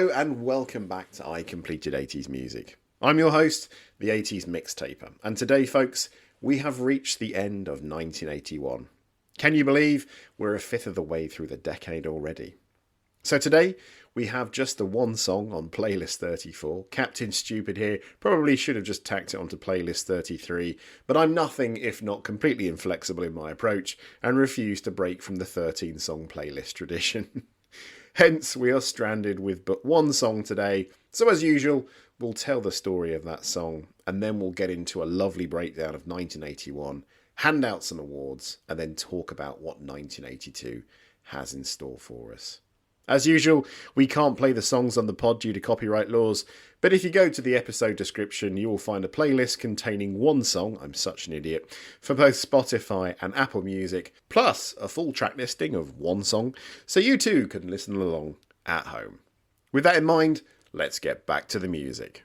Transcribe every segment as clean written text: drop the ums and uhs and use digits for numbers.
Hello and welcome back to I Completed 80s Music. I'm your host, the 80s Mixtaper, and today, folks, we have reached the end of 1981. Can you believe we're a fifth of the way through the decade already? So today, we have just the one song on playlist 34. Captain Stupid here probably should have just tacked it onto playlist 33, but I'm nothing if not completely inflexible in my approach and refuse to break from the 13-song playlist tradition. Hence, we are stranded with but one song today, so as usual, we'll tell the story of that song, and then we'll get into a lovely breakdown of 1981, hand out some awards, and then talk about what 1982 has in store for us. As usual, we can't play the songs on the pod due to copyright laws, but if you go to the episode description, you will find a playlist containing one song, I'm such an idiot, for both Spotify and Apple Music, plus a full track listing of one song, so you too can listen along at home. With that in mind, let's get back to the music.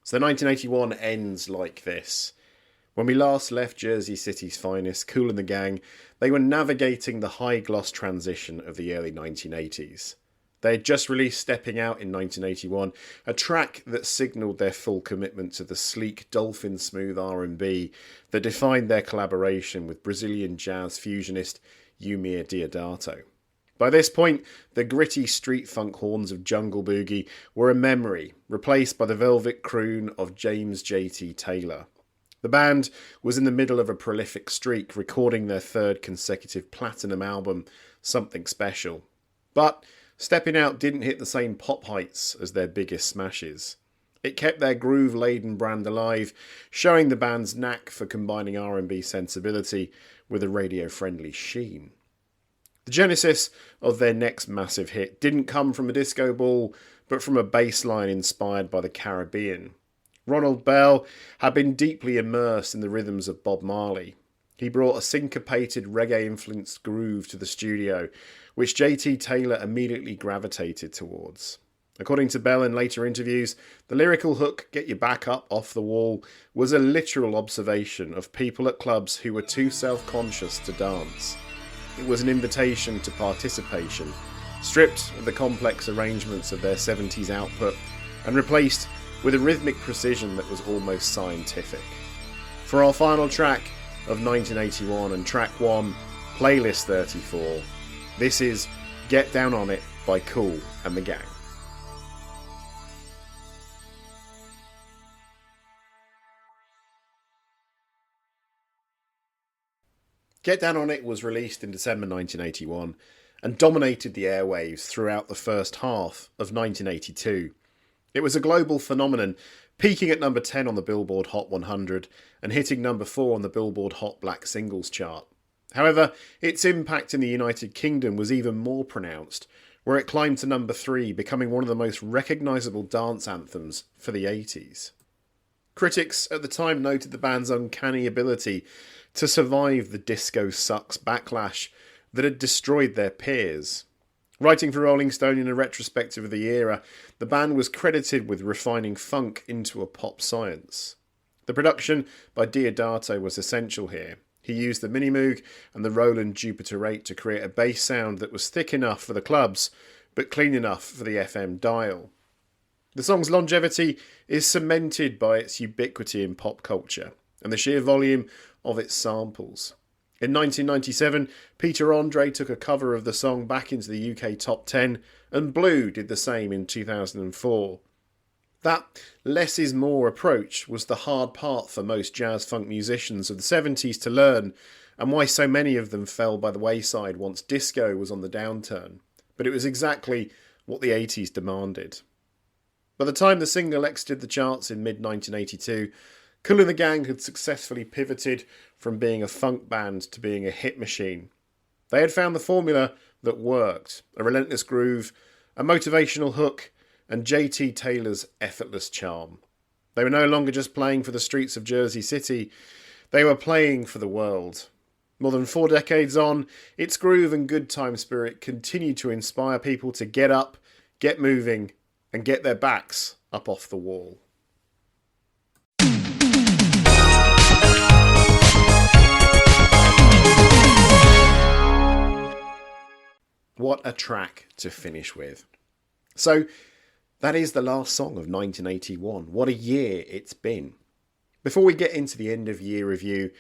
So 1981 ends like this. When we last left Jersey City's finest, Kool and the gang, they were navigating the high-gloss transition of the early 1980s. They had just released Stepping Out in 1981, a track that signalled their full commitment to the sleek, dolphin-smooth R&B that defined their collaboration with Brazilian jazz fusionist Eumir Deodato. By this point, the gritty street funk horns of Jungle Boogie were a memory, replaced by the velvet croon of James J.T. Taylor. The band was in the middle of a prolific streak, recording their third consecutive platinum album, Something Special. But Stepping Out didn't hit the same pop heights as their biggest smashes. It kept their groove-laden brand alive, showing the band's knack for combining R&B sensibility with a radio-friendly sheen. The genesis of their next massive hit didn't come from a disco ball, but from a bass line inspired by the Caribbean. Ronald Bell had been deeply immersed in the rhythms of Bob Marley. He brought a syncopated reggae-influenced groove to the studio, which J.T. Taylor immediately gravitated towards. According to Bell in later interviews, the lyrical hook, "Get Your Back Up Off the Wall," was a literal observation of people at clubs who were too self-conscious to dance. It was an invitation to participation, stripped of the complex arrangements of their 70s output and replaced with a rhythmic precision that was almost scientific. For our final track of 1981 and track 1, playlist 34, this is Get Down On It by Kool and the Gang. Get Down On It was released in December 1981 and dominated the airwaves throughout the first half of 1982. It was a global phenomenon, peaking at number 10 on the Billboard Hot 100 and hitting number 4 on the Billboard Hot Black Singles chart. However, its impact in the United Kingdom was even more pronounced, where it climbed to number 3, becoming one of the most recognisable dance anthems for the 80s. Critics at the time noted the band's uncanny ability to survive the disco sucks backlash that had destroyed their peers. Writing for Rolling Stone in a retrospective of the era, the band was credited with refining funk into a pop science. The production by Deodato was essential here. He used the Minimoog and the Roland Jupiter 8 to create a bass sound that was thick enough for the clubs, but clean enough for the FM dial. The song's longevity is cemented by its ubiquity in pop culture and the sheer volume of its samples. In 1997, Peter Andre took a cover of the song back into the UK Top 10, and Blue did the same in 2004. That less is more approach was the hard part for most jazz funk musicians of the 70s to learn, and why so many of them fell by the wayside once disco was on the downturn. But it was exactly what the 80s demanded. By the time the single exited the charts in mid-1982, Kool and the Gang had successfully pivoted from being a funk band to being a hit machine. They had found the formula that worked: a relentless groove, a motivational hook, and J.T. Taylor's effortless charm. They were no longer just playing for the streets of Jersey City, they were playing for the world. More than 4 decades on, its groove and good time spirit continue to inspire people to get up, get moving, and get their backs up off the wall. What a track to finish with. So, that is the last song of 1981. What a year it's been. Before we get into the end of year review,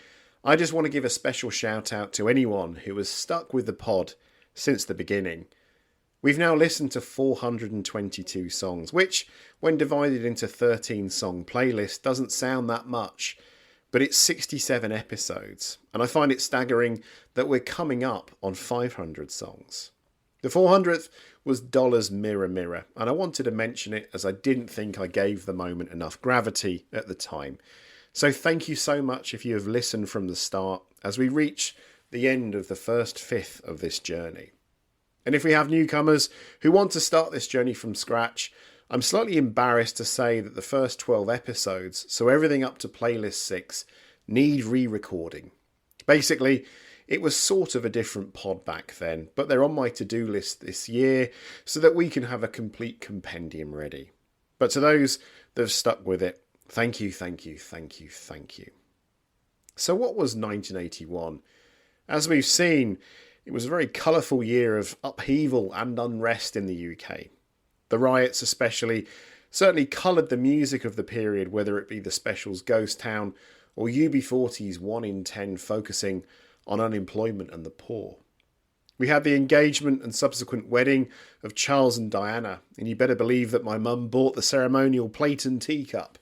I just want to give a special shout out to anyone who has stuck with the pod since the beginning. We've now listened to 422 songs, which, when divided into 13 song playlists, doesn't sound that much, but it's 67 episodes, and I find it staggering that we're coming up on 500 songs. The 400th was Dollars Mirror Mirror, and I wanted to mention it as I didn't think I gave the moment enough gravity at the time. So thank you so much if you have listened from the start as we reach the end of the first fifth of this journey. And if we have newcomers who want to start this journey from scratch, I'm slightly embarrassed to say that the first 12 episodes, so everything up to playlist 6, need re-recording. Basically, it was sort of a different pod back then, but they're on my to-do list this year so that we can have a complete compendium ready. But to those that have stuck with it, thank you, thank you, thank you, thank you. So what was 1981? As we've seen, it was a very colourful year of upheaval and unrest in the UK. The riots especially certainly coloured the music of the period, whether it be the Specials' Ghost Town or UB40's 1 in 10 focusing on unemployment and the poor. We had the engagement and subsequent wedding of Charles and Diana, and you better believe that my mum bought the ceremonial plate and teacup.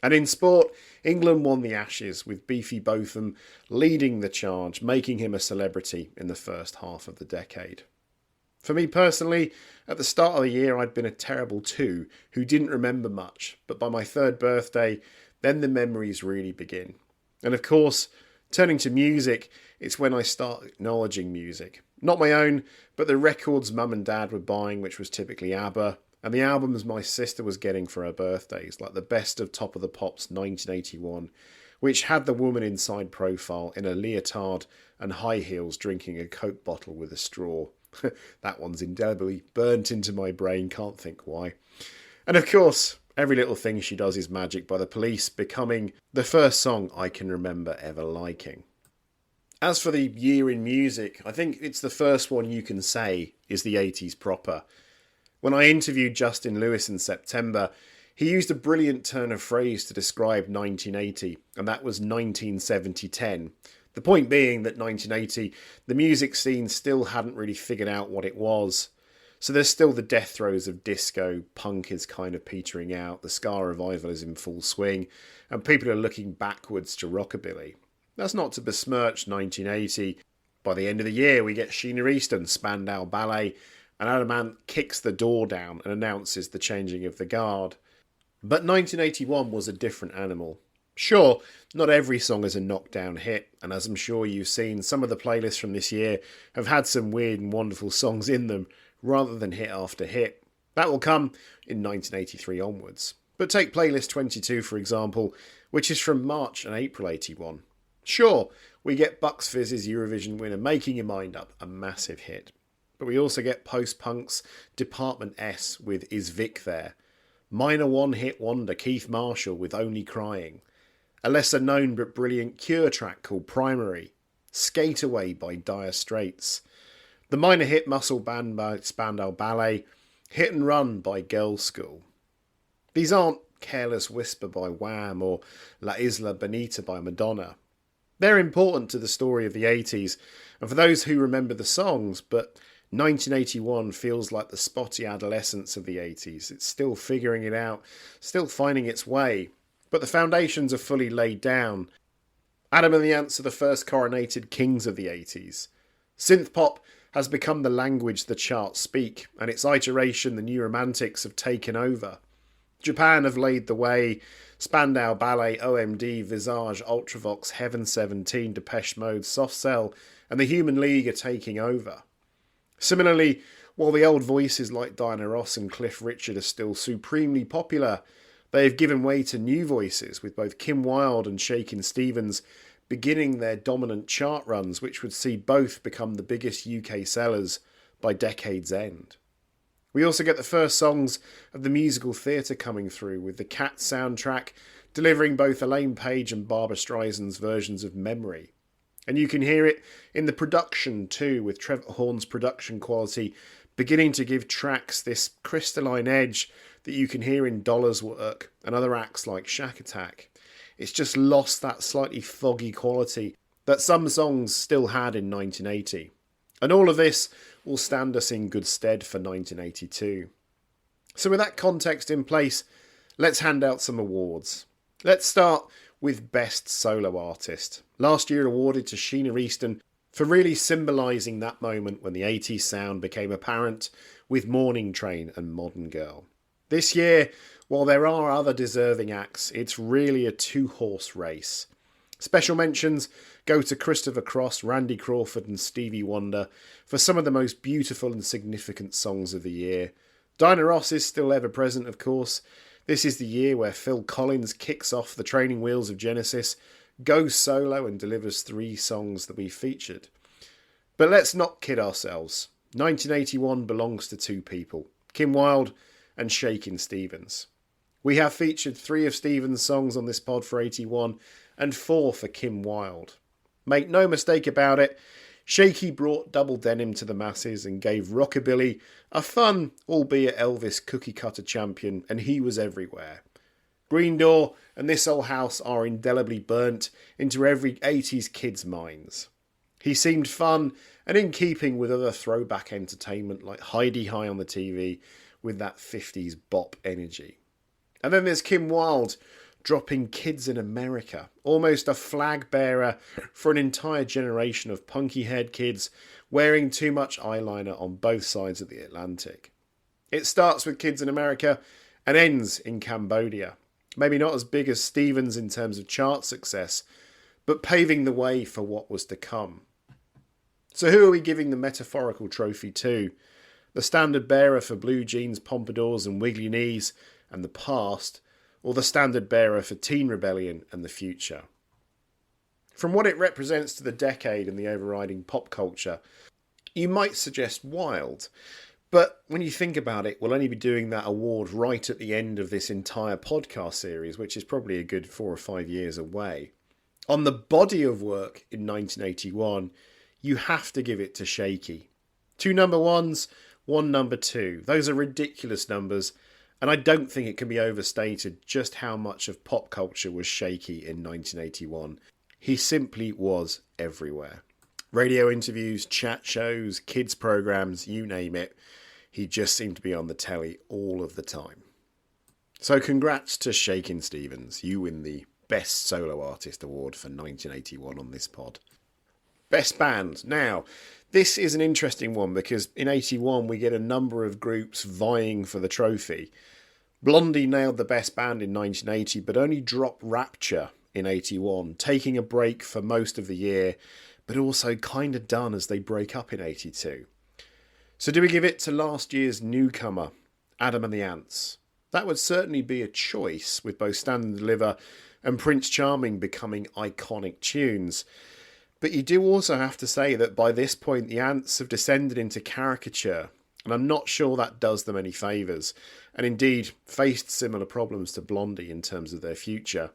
And in sport, England won the Ashes, with Beefy Botham leading the charge, making him a celebrity in the first half of the decade. For me personally, at the start of the year I'd been a terrible 2 who didn't remember much, but by my 3rd birthday, then the memories really begin. And of course, turning to music, it's when I start acknowledging music. Not my own, but the records mum and dad were buying, which was typically ABBA, and the albums my sister was getting for her birthdays, like the Best of Top of the Pops 1981, which had the woman inside profile in a leotard and high heels drinking a Coke bottle with a straw. That one's indelibly burnt into my brain, can't think why. And of course, Every Little Thing She Does Is Magic by The Police becoming the first song I can remember ever liking. As for the year in music, I think it's the first one you can say is the 80s proper. When I interviewed Justin Lewis in September, he used a brilliant turn of phrase to describe 1980, and that was 1970-10. The point being that 1980, the music scene still hadn't really figured out what it was. So there's still the death throes of disco, punk is kind of petering out, the ska revival is in full swing, and people are looking backwards to rockabilly. That's not to besmirch 1980. By the end of the year, we get Sheena Easton, Spandau Ballet, and Adam Ant kicks the door down and announces the changing of the guard. But 1981 was a different animal. Sure, not every song is a knockdown hit, and as I'm sure you've seen, some of the playlists from this year have had some weird and wonderful songs in them, rather than hit after hit. That will come in 1983 onwards. But take playlist 22 for example, which is from March and April 81. Sure, we get Bucks Fizz's Eurovision winner Making Your Mind Up, a massive hit. But we also get post-punk's Department S with Is Vic There? Minor one-hit wonder Keith Marshall with Only Crying. A lesser-known but brilliant Cure track called Primary. Skate Away by Dire Straits. The minor hit Muscle Band by Spandau Ballet. Hit and Run by Girls' School. These aren't Careless Whisper by Wham or La Isla Bonita by Madonna. They're important to the story of the 80s, and for those who remember the songs, but 1981 feels like the spotty adolescence of the 80s. It's still figuring it out, still finding its way, but the foundations are fully laid down. Adam and the Ants are the first coronated kings of the 80s. Synth pop has become the language the charts speak, and its iteration the New Romantics have taken over. Japan have laid the way. Spandau Ballet, OMD, Visage, Ultravox, Heaven 17, Depeche Mode, Soft Cell, and the Human League are taking over. Similarly, while the old voices like Diana Ross and Cliff Richard are still supremely popular, they have given way to new voices, with both Kim Wilde and Shakin' Stevens beginning their dominant chart runs, which would see both become the biggest UK sellers by decade's end. We also get the first songs of the musical theatre coming through, with the Cats soundtrack delivering both Elaine Page and Barbra Streisand's versions of Memory. And you can hear it in the production too, with Trevor Horn's production quality beginning to give tracks this crystalline edge that you can hear in Dollar's work and other acts like Shack Attack. It's just lost that slightly foggy quality that some songs still had in 1980. And all of this will stand us in good stead for 1982. So with that context in place, let's hand out some awards. Let's start with Best Solo Artist. Last year awarded to Sheena Easton for really symbolising that moment when the 80s sound became apparent with Morning Train and Modern Girl. This year, while there are other deserving acts, it's really a two-horse race. Special mentions go to Christopher Cross, Randy Crawford and Stevie Wonder for some of the most beautiful and significant songs of the year. Diana Ross is still ever present, of course. This is the year where Phil Collins kicks off the training wheels of Genesis, goes solo and delivers 3 songs that we featured. But let's not kid ourselves. 1981 belongs to 2 people, Kim Wilde and Shakin' Stevens. We have featured 3 of Stevens' songs on this pod for 81 and 4 for Kim Wilde. Make no mistake about it, Shaky brought double denim to the masses and gave rockabilly a fun, albeit Elvis cookie-cutter champion, and he was everywhere. Green Door and This Old House are indelibly burnt into every 80s kid's minds. He seemed fun and in keeping with other throwback entertainment like Heidi High on the TV with that 50s bop energy. And then there's Kim Wilde dropping Kids in America, almost a flag bearer for an entire generation of punky haired kids wearing too much eyeliner on both sides of the Atlantic. It starts with Kids in America and ends in Cambodia. Maybe not as big as Stevens in terms of chart success, but paving the way for what was to come. So who are we giving the metaphorical trophy to? The standard bearer for blue jeans, pompadours and wiggly knees and the past, or the standard bearer for Teen Rebellion and the future? From what it represents to the decade and the overriding pop culture, you might suggest Wild. But when you think about it, we'll only be doing that award right at the end of this entire podcast series, which is probably a good 4 or 5 years away. On the body of work in 1981, you have to give it to Shaky. 2 number 1s, 1 number 2. Those are ridiculous numbers, and I don't think it can be overstated just how much of pop culture was Shaky in 1981. He simply was everywhere. Radio interviews, chat shows, kids programs, you name it. He just seemed to be on the telly all of the time. So congrats to Shakin' Stevens. You win the Best Solo Artist Award for 1981 on this pod. Best Band. Now, this is an interesting one because in 81 we get a number of groups vying for the trophy. Blondie nailed the Best Band in 1980 but only dropped Rapture in 81, taking a break for most of the year but also kind of done as they break up in 82. So do we give it to last year's newcomer, Adam and the Ants? That would certainly be a choice, with both Stand and Deliver and Prince Charming becoming iconic tunes. But you do also have to say that by this point the Ants have descended into caricature, and I'm not sure that does them any favours, and indeed faced similar problems to Blondie in terms of their future.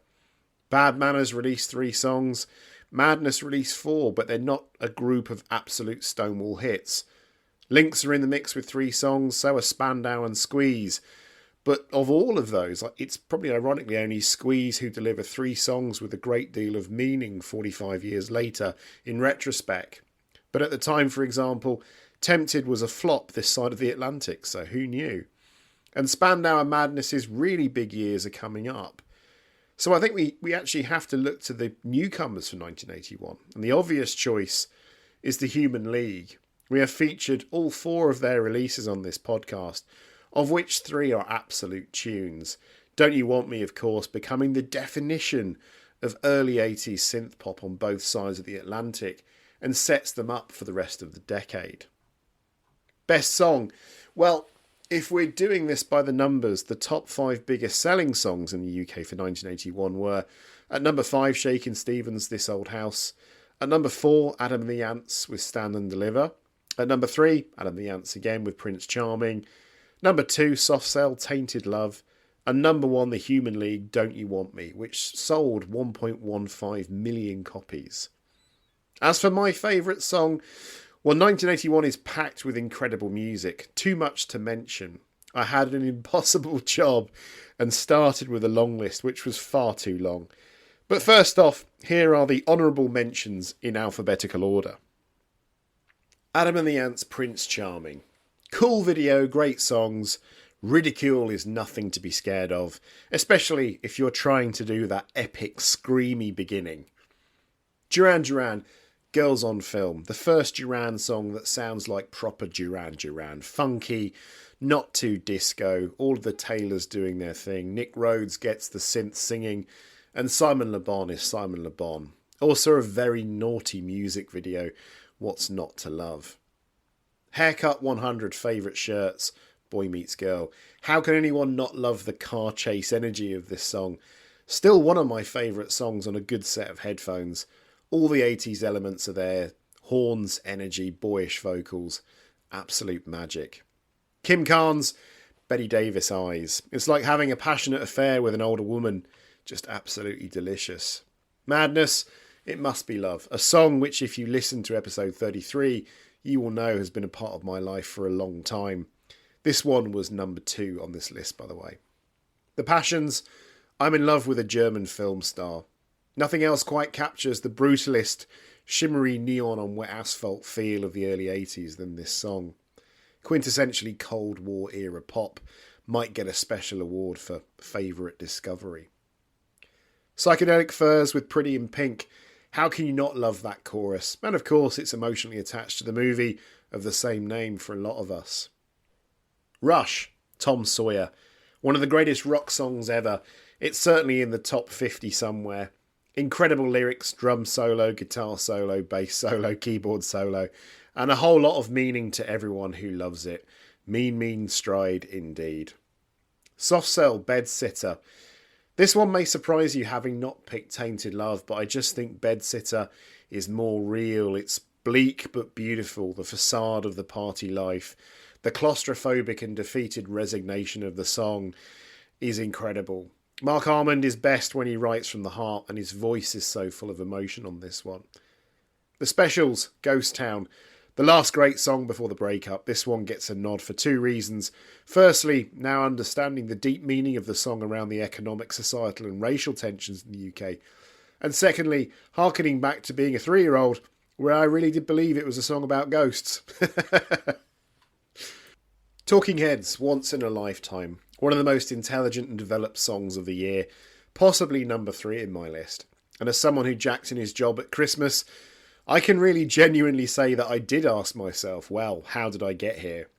Bad Manners released 3 songs, Madness released 4, but they're not a group of absolute Stonewall hits. Lynx are in the mix with 3 songs, so are Spandau and Squeeze. But of all of those, it's probably ironically only Squeeze who deliver 3 songs with a great deal of meaning 45 years later in retrospect. But at the time, for example, Tempted was a flop this side of the Atlantic, so who knew? And Spandau and Madness's really big years are coming up. So I think we actually have to look to the newcomers for 1981. And the obvious choice is the Human League. We have featured all 4 of their releases on this podcast, of which 3 are absolute tunes. Don't You Want Me, of course, becoming the definition of early 80s synth pop on both sides of the Atlantic and sets them up for the rest of the decade. Best song. Well, if we're doing this by the numbers, the top 5 biggest selling songs in the UK for 1981 were at number 5, Shakin' Stevens' This Old House. At number 4, Adam and the Ants with Stand and Deliver. At number 3, Adam and the Ants again with Prince Charming. Number 2, Soft Cell, Tainted Love. And number 1, The Human League, Don't You Want Me, which sold 1.15 million copies. As for my favourite song, well, 1981 is packed with incredible music, too much to mention. I had an impossible job and started with a long list, which was far too long. But first off, here are the honourable mentions in alphabetical order. Adam and the Ants' Prince Charming. Cool video, great songs. Ridicule is nothing to be scared of, especially if you're trying to do that epic, screamy beginning. Duran Duran, Girls on Film, the first Duran song that sounds like proper Duran Duran. Funky, not too disco, all of the Taylors doing their thing. Nick Rhodes gets the synth singing, and Simon Le Bon is Simon Le Bon. Also a very naughty music video, what's not to love? Haircut 100 favourite shirts, Boy Meets Girl. How can anyone not love the car chase energy of this song? Still one of my favourite songs on a good set of headphones. All the 80s elements are there. Horns, energy, boyish vocals. Absolute magic. Kim Carnes, Betty Davis Eyes. It's like having a passionate affair with an older woman. Just absolutely delicious. Madness, It Must Be Love. A song which, if you listen to episode 33, you will know has been a part of my life for a long time. This one was number 2 on this list, by the way. The Passions, I'm in love with a German film star. Nothing else quite captures the brutalist, shimmery neon on wet asphalt feel of the early 80s than this song. Quintessentially Cold War era pop, might get a special award for favourite discovery. Psychedelic Furs with Pretty in Pink. How can you not love that chorus? And of course it's emotionally attached to the movie of the same name for a lot of us. Rush, Tom Sawyer. One of the greatest rock songs ever. It's certainly in the top 50 somewhere. Incredible lyrics, drum solo, guitar solo, bass solo, keyboard solo, and a whole lot of meaning to everyone who loves it. Mean stride indeed. Soft Cell, Bed Sitter. This one may surprise you having not picked Tainted Love, but I just think Bed Sitter is more real. It's bleak but beautiful, the facade of the party life. The claustrophobic and defeated resignation of the song is incredible. Mark Armand is best when he writes from the heart, and his voice is so full of emotion on this one. The Specials, Ghost Town. The last great song before the breakup. This one gets a nod for 2 reasons. Firstly, now understanding the deep meaning of the song around the economic, societal and racial tensions in the UK. And secondly, harkening back to being a 3-year-old, where I really did believe it was a song about ghosts. Talking Heads, Once in a Lifetime. One of the most intelligent and developed songs of the year. Possibly number 3 in my list. And as someone who jacked in his job at Christmas, I can really genuinely say that I did ask myself, well, how did I get here?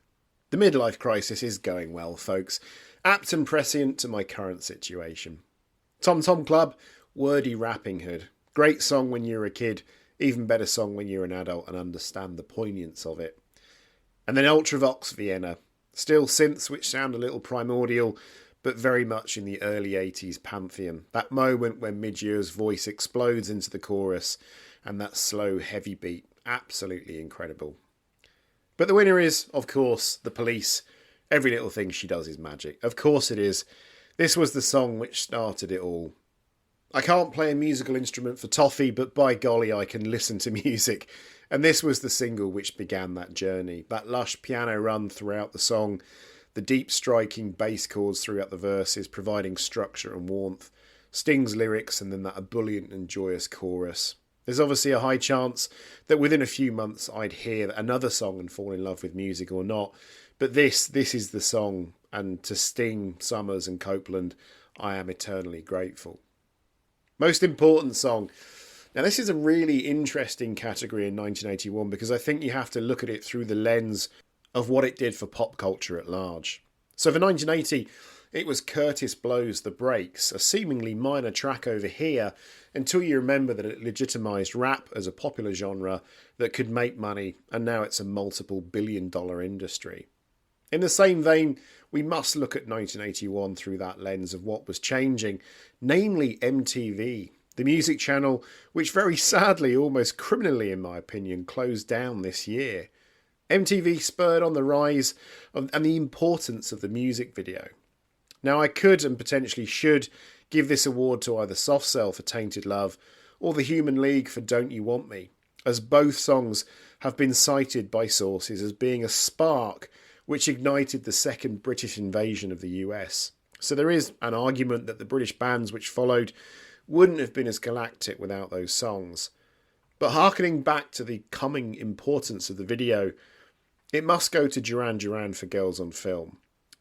The midlife crisis is going well, folks. Apt and prescient to my current situation. Tom Tom Club, Wordy Rapping Hood. Great song when you're a kid. Even better song when you're an adult and understand the poignance of it. And then Ultravox Vienna. Still synths which sound a little primordial, but very much in the early 80s pantheon. That moment when Midyear's voice explodes into the chorus and that slow, heavy beat. Absolutely incredible. But the winner is, of course, The Police. Every little thing she does is magic. Of course it is. This was the song which started it all. I can't play a musical instrument for toffee, but by golly, I can listen to music. And this was the single which began that journey. That lush piano run throughout the song, the deep striking bass chords throughout the verses, providing structure and warmth, Sting's lyrics, and then that ebullient and joyous chorus. There's obviously a high chance that within a few months I'd hear another song and fall in love with music or not. But this is the song, and to Sting, Summers and Copeland, I am eternally grateful. Most important song. Now this is a really interesting category in 1981 because I think you have to look at it through the lens of what it did for pop culture at large. So for 1980, it was Curtis Blow's The Breaks, a seemingly minor track over here, until you remember that it legitimised rap as a popular genre that could make money, and now it's a multiple billion-dollar industry. In the same vein, we must look at 1981 through that lens of what was changing, namely MTV, the music channel which very sadly, almost criminally in my opinion, closed down this year. MTV spurred on the rise and the importance of the music video. Now I could and potentially should give this award to either Soft Cell for Tainted Love or the Human League for Don't You Want Me. as both songs have been cited by sources as being a spark which ignited the second British invasion of the US. So there is an argument that the British bands which followed wouldn't have been as galactic without those songs. But harkening back to the coming importance of the video, it must go to Duran Duran for Girls on Film.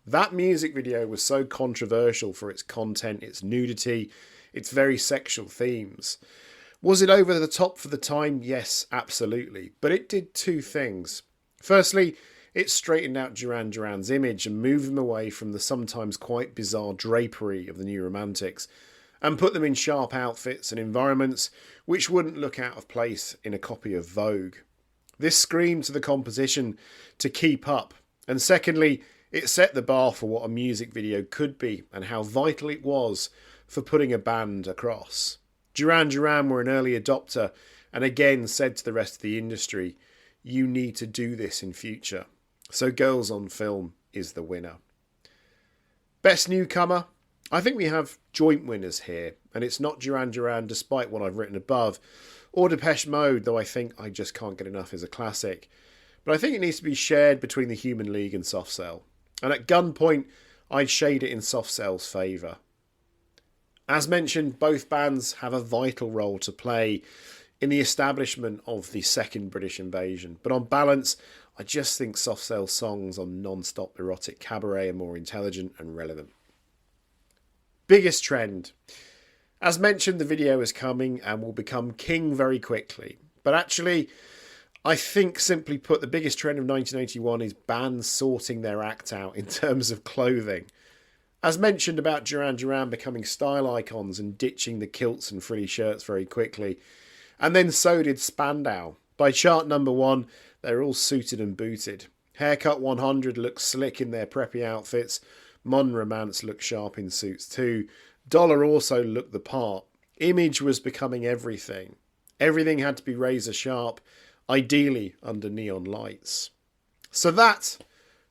That music video was so controversial for its content, its nudity, its very sexual themes. Was it over the top for the time? Yes, absolutely. But it did two things. Firstly, it straightened out Duran Duran's image and moved them away from the sometimes quite bizarre drapery of the New Romantics and put them in sharp outfits and environments which wouldn't look out of place in a copy of Vogue. This screamed to the composition to keep up. And secondly, it set the bar for what a music video could be and how vital it was for putting a band across. Duran Duran were an early adopter and again said to the rest of the industry, you need to do this in future. So Girls on Film is the winner. Best newcomer? I think we have joint winners here, and it's not Duran Duran despite what I've written above, or Depeche Mode, though I think I Just Can't Get Enough is a classic. But I think it needs to be shared between the Human League and Soft Cell. And at gunpoint, I'd shade it in Soft Cell's favour. As mentioned, both bands have a vital role to play in the establishment of the second British invasion. But on balance, I just think Soft Cell's songs on Non-Stop Erotic Cabaret are more intelligent and relevant. Biggest trend. As mentioned, the video is coming and will become king very quickly. But actually, I think, simply put, the biggest trend of 1981 is bands sorting their act out in terms of clothing. As mentioned about Duran Duran becoming style icons and ditching the kilts and frilly shirts very quickly. And then so did Spandau. By chart number 1, they're all suited and booted. Haircut 100 looks slick in their preppy outfits. Mon Romance looked sharp in suits too. Dollar also looked the part. Image was becoming everything. Everything had to be razor sharp, ideally under neon lights. So that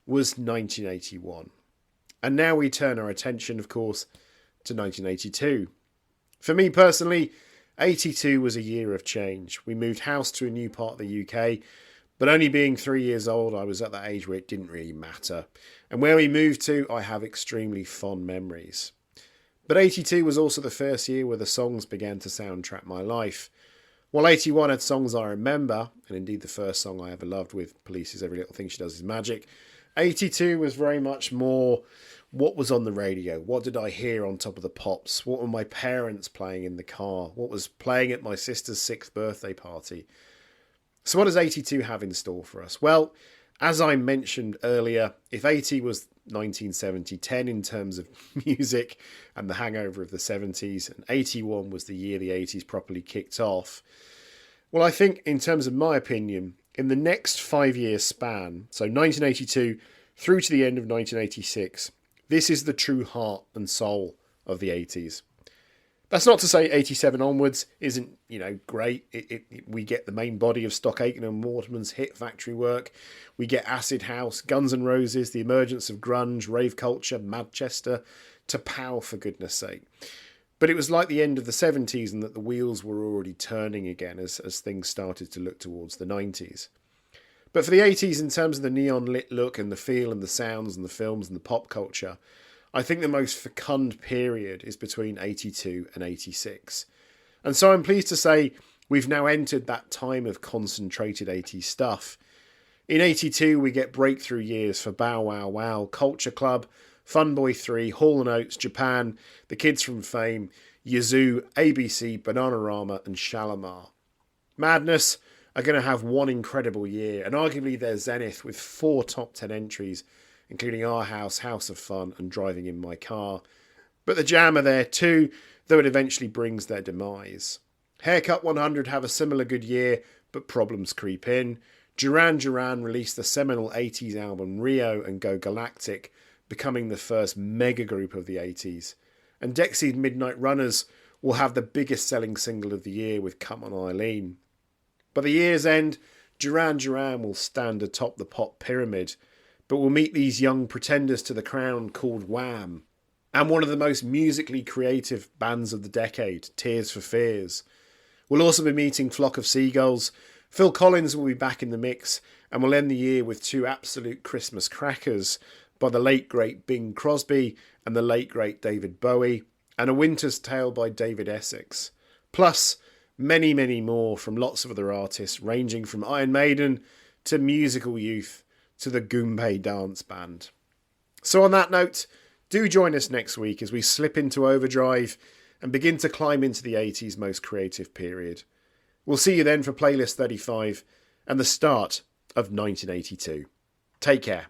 was 1981. And now we turn our attention, of course, to 1982. For me personally, 82 was a year of change. We moved house to a new part of the UK, but only being 3 years old, I was at that age where it didn't really matter. And where we moved to, I have extremely fond memories. But 82 was also the first year where the songs began to soundtrack my life. While 81 had songs I remember, and indeed the first song I ever loved with Police's Every Little Thing She Does Is Magic, 82 was very much more what was on the radio, what did I hear on Top of the Pops, what were my parents playing in the car, what was playing at my sister's 6th birthday party. So what does 82 have in store for us? Well, as I mentioned earlier, if 80 was 1970-10 in terms of music and the hangover of the 70s, and 81 was the year the 80s properly kicked off, well, I think in terms of my opinion, in the next 5-year span, so 1982 through to the end of 1986, this is the true heart and soul of the 80s. That's not to say 87 onwards isn't, great. We get the main body of Stock Aitken and Waterman's hit factory work. We get acid house, Guns N' Roses, the emergence of grunge, rave culture, Manchester, to pow, for goodness sake. But it was like the end of the 70s and that the wheels were already turning again as things started to look towards the 90s. But for the 80s, in terms of the neon lit look and the feel and the sounds and the films and the pop culture, I think the most fecund period is between 82 and 86. And so I'm pleased to say we've now entered that time of concentrated 80s stuff. In 82, we get breakthrough years for Bow Wow Wow, Culture Club, Funboy 3, Hall & Oates, Japan, The Kids from Fame, Yazoo, ABC, Bananarama and Shalimar. Madness are going to have one incredible year, and arguably their zenith with 4 top 10 entries, including Our House, House of Fun and Driving in My Car. But the Jam are there too, though it eventually brings their demise. Haircut 100 have a similar good year, but problems creep in. Duran Duran released the seminal 80s album Rio and Go Galactic, becoming the first mega group of the 80s. And Dexy's Midnight Runners will have the biggest selling single of the year with Come On Eileen. By the year's end, Duran Duran will stand atop the pop pyramid, but we'll meet these young pretenders to the crown called Wham! And one of the most musically creative bands of the decade, Tears for Fears. We'll also be meeting Flock of Seagulls, Phil Collins will be back in the mix, and we'll end the year with two absolute Christmas crackers by the late great Bing Crosby and the late great David Bowie, and A Winter's Tale by David Essex. Plus, many, many more from lots of other artists, ranging from Iron Maiden to Musical Youth to the Goombay Dance Band. So on that note, do join us next week as we slip into overdrive and begin to climb into the 80s most creative period. We'll see you then for Playlist 35 and the start of 1982. Take care.